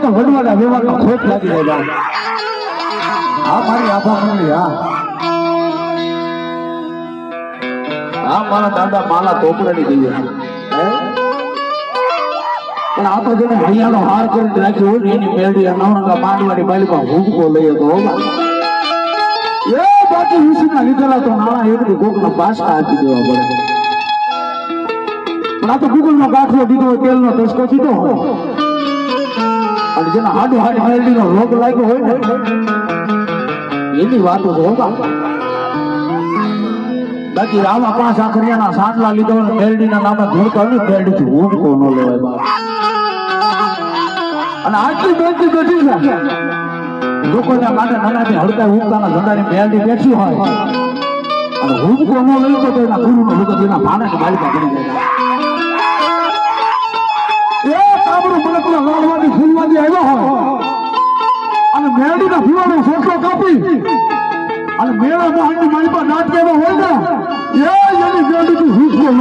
તો વડવાના વ્યવહારમાં ખોટ લાગી જાય બા. હા મારી આભા મંગળી હા હા મારા દાદા માલા તોપડાની દઈએ પણ આ તો જેને ભૈયાનો હાર કરી રાખ્યો હોય ને એની મેળવી નવરંગા માંડવાની બાલીમાં ભૂગકો લઈએ તો હોગા એ બાકી વિષયના લીધેલા તો નાણા એકથી કોકના બાસકા આપી દેવા પડે પણ આ તો ગૂગલનો ગાંઠલો દીધો હોય તેલનો ટસકો દીધો હોય અને જેના હાડું હાડ મેળવીનો રોગ લાગ્યો હોય ને એની વાતો તો હોગા બાકી રામા 5 આખરિયાના સાંડલા લીધો ને મેરડીના નામે ધોળકા ને મેરડીથી ભૂગકો ન લેવાય બાપ અને આટલી બેઠી બેઠી છે લોકોના કાંઠે નાનાથી હડકા ઉગતાના ઝંડાની મેરડી બેઠી હોય અને ભૂગકો ન લઈ તો એના ગુરુનો ભૂગો એના ભાણાની માલિકા બની જાય એ કાબરું મલકના લાડવાની ફૂલવાદી આવ્યો હોય અને મેરડીના ફૂલોનો સોટલો કાપી અને મેળા મોહનની માલિકા નાટ કેવો હોય ને એ એની મેરડીથી ભૂગકો ન